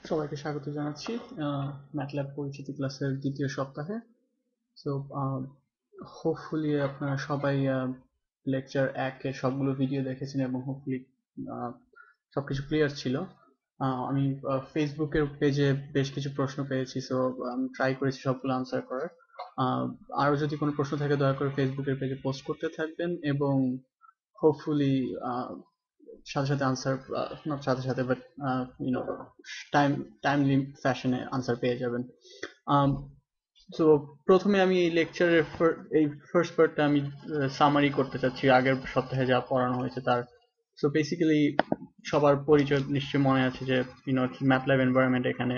সবাইকে স্বাগত জানাচ্ছি ম্যাটল্যাব পরিচিতি ক্লাসের দ্বিতীয় সপ্তাহে। সো হোপফুলি আপনারা সবাই লেকচার একের সবগুলো ভিডিও দেখেছেন এবং হোপফুলি সবকিছু ক্লিয়ার ছিল। আমি ফেসবুকের পেজে বেশ কিছু প্রশ্ন পেয়েছি, সো আমি ট্রাই করেছি সবগুলো আনসার করার। আরও যদি কোনো প্রশ্ন থাকে দয়া করে ফেসবুকের পেজে পোস্ট করতে থাকবেন এবং হোপফুলি সাথে সাথে আনসার, নট সাথে সাথে বাট ইউনো টাইম টাইমলি ফ্যাশনে আনসার পেয়ে যাবেন। তো প্রথমে আমি এই লেকচারের এই ফার্স্ট পার্টটা আমি সামারি করতে চাচ্ছি আগের সপ্তাহে যা পড়ানো হয়েছে তার। সো বেসিক্যালি সবার পরিচয় নিশ্চয়ই মনে আছে যে ম্যাটল্যাব এনভায়রনমেন্ট, এখানে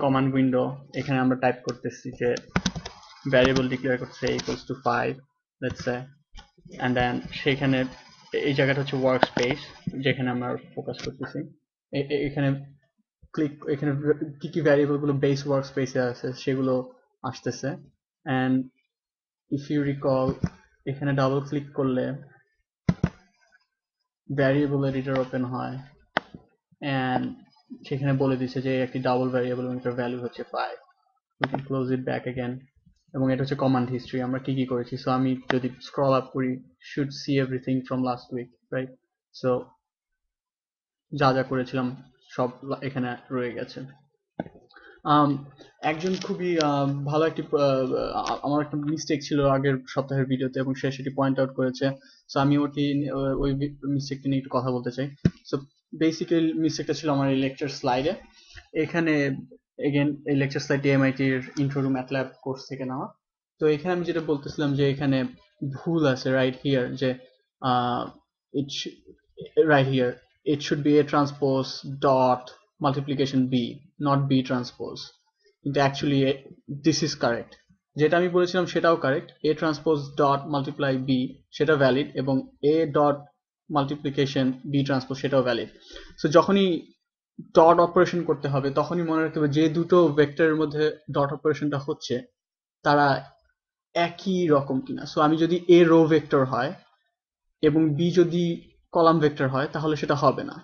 কমান্ড উইন্ডো, এখানে আমরা টাইপ করতেছি যে ভ্যারিয়েবল ডিক্লেয়ার করছে equals to 5 let's say, and then সেখানে এই জায়গাটা হচ্ছে ওয়ার্ক স্পেস যেখানে আমরা ফোকাস করতেছি। এখানে এখানে কি কি ভ্যারিয়েবল গুলো বেস ওয়ার্ক স্পেসে আছে সেগুলো আসতেছে। অ্যান্ড ইফ ইউ রিকল, এখানে ডাবল ক্লিক করলে ভ্যারিয়েবল এডিটর ওপেন হয় অ্যান্ড সেখানে বলে দিচ্ছে যে একটি ডাবল ভ্যারিয়েবল এবং এটার ভ্যালু হচ্ছে 5। We can close it back again. এবং এটা হচ্ছে কমান্ড হিস্ট্রি, আমরা কি কি করেছি। সো আমি যদি স্ক্রল আপ করি, should see everything from last week, right? So যা যা করেছিলাম সব এখানে রয়ে গেছে। একজন খুবই ভালো একটি আমার একটা মিস্টেক ছিল আগের সপ্তাহের ভিডিওতে এবং সে সেটি পয়েন্ট আউট করেছে। সো আমি ওই মিস্টেকটি নিয়ে একটু কথা বলতে চাই। সো বেসিক্যালি মিস্টেকটা ছিল আমার এই লেকচার স্লাইডে। এখানে এগেন এই লেকচার স্লাইডটি এমআইটির ইন্ট্রো টু ম্যাটল্যাব কোর্স থেকে নেওয়া। তো এখানে আমি যেটা বলতেছিলাম যে এখানে ভুল আছে রাইট হিয়ার, যে ইট right here it should be a transpose dot multiplication b, not b transpose. কিন্তু অ্যাকচুয়ালি দিস ইজ কারেক্ট। যেটা আমি বলেছিলাম সেটাও correct. a transpose dot multiply b সেটা ভ্যালিড এবং a dot multiplication b transpose সেটাও valid. So যখনই dot operation করতে হবে তখনই মনে রাখতে হবে যে দুটো ভেক্টরের মধ্যে ডট অপারেশনটা হচ্ছে তারা একই রকম কিনা। সো আমি যদি a রো ভেক্টর হয় এবং b যদি কলাম ভেক্টর হয় তাহলে সেটা হবে না,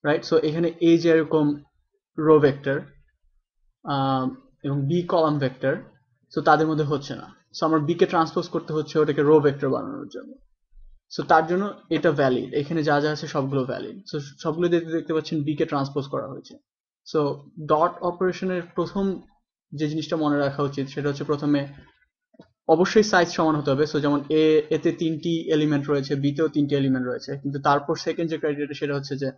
রাইট? সো এখানে a যেরকম রো ভেক্টর এবং b কলাম ভেক্টর, সো তাদের মধ্যে হচ্ছে না। সো আমার b কে ট্রান্সপোজ করতে হচ্ছে ওটাকে রো ভেক্টর বানানোর জন্য। সো তার জন্য এটা ভ্যালিড, এখানে যা যা আছে সবগুলো ভ্যালিড। সো সবগুলো দেখতে পাচ্ছেন b কে ট্রান্সপোজ করা হয়েছে। সো ডট অপারেশনের প্রথম যে জিনিসটা মনে রাখা উচিত সেটা হচ্ছে প্রথমে অবশ্যই সাইজ সমান হতে হবে। সো যেমন এতে 3টি এলিমেন্ট রয়েছে, বিতেও 3টি এলিমেন্ট রয়েছে, কিন্তু তারপর সেকেন্ড যে ক্রাইটেরিয়াটা সেটা হচ্ছে যে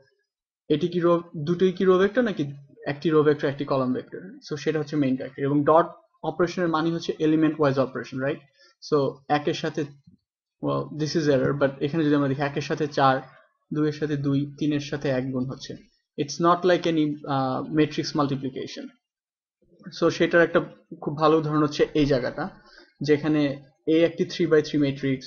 এটি কি দুটোই কি রো ভেক্টর নাকি একটি রো ভেক্টর একটি কলাম ভেক্টর। সো সেটা হচ্ছে মেইন ক্রাইটেরিয়া। এবং ডট অপারেশনের মানে হচ্ছে element wise operation, right? So একের সাথে, দিস ইজ এরর, বাট এখানে যদি আমরা দেখি একের সাথে 4, 2 এর সাথে 2, 3 এর সাথে 1 গুণ হচ্ছে। It's not like any matrix multiplication. So সেটার একটা খুব ভালো উদাহরণ হচ্ছে এই জায়গাটা, যেখানে এ একটি 3x3 ম্যাট্রিক্স,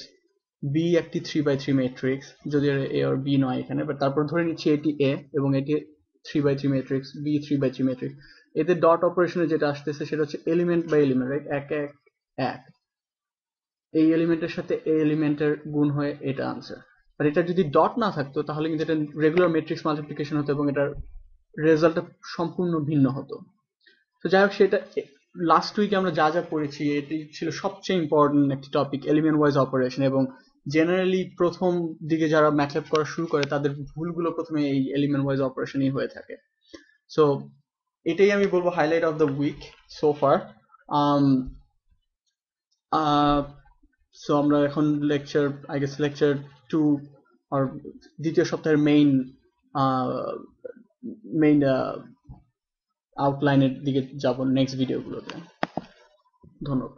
বি একটি 3x3 ম্যাট্রিক্স, যদি এ আর বি নয় এখানে, বাট তারপর ধরে নিচ্ছি এটি এ এবং এটি 3x3 matrix, B 3x3 matrix. এতে ডট অপারেশনে যেটা আসতেছে সেটা হচ্ছে এলিমেন্ট বাই এলিমেন্ট, রাইট? এক এক এক, এই এলিমেন্টের সাথে এই এলিমেন্টের গুণ হয়ে এটা আনসার। আর এটা যদি ডট না থাকতো তাহলে কিন্তু এটা রেগুলার ম্যাট্রিক্স মাল্টিপ্লিকেশন হতো এবং এটার রেজাল্টটা সম্পূর্ণ ভিন্ন হতো। তো যাই হোক, সেটা লাস্ট উইকে আমরা যা যা পড়েছি এটি ছিল সবচেয়ে ইম্পর্টেন্ট একটি টপিক, এলিমেন্ট ওয়াইজ অপারেশন। এবং জেনারেলি প্রথম দিকে যারা ম্যাথল্যাব করা শুরু করে তাদের ভুলগুলো প্রথমে এই এলিমেন্ট ওয়াইজ অপারেশনই হয়ে থাকে। সো এটাই আমি বলবো highlight of the week so far. So আমরা এখন লেকচার, আই গেস লেকচার 2 আর দ্বিতীয় সপ্তাহের মেইন মেইন আউটলাইনের দিকে যাব নেক্সট ভিডিওগুলোতে। ধন্যবাদ।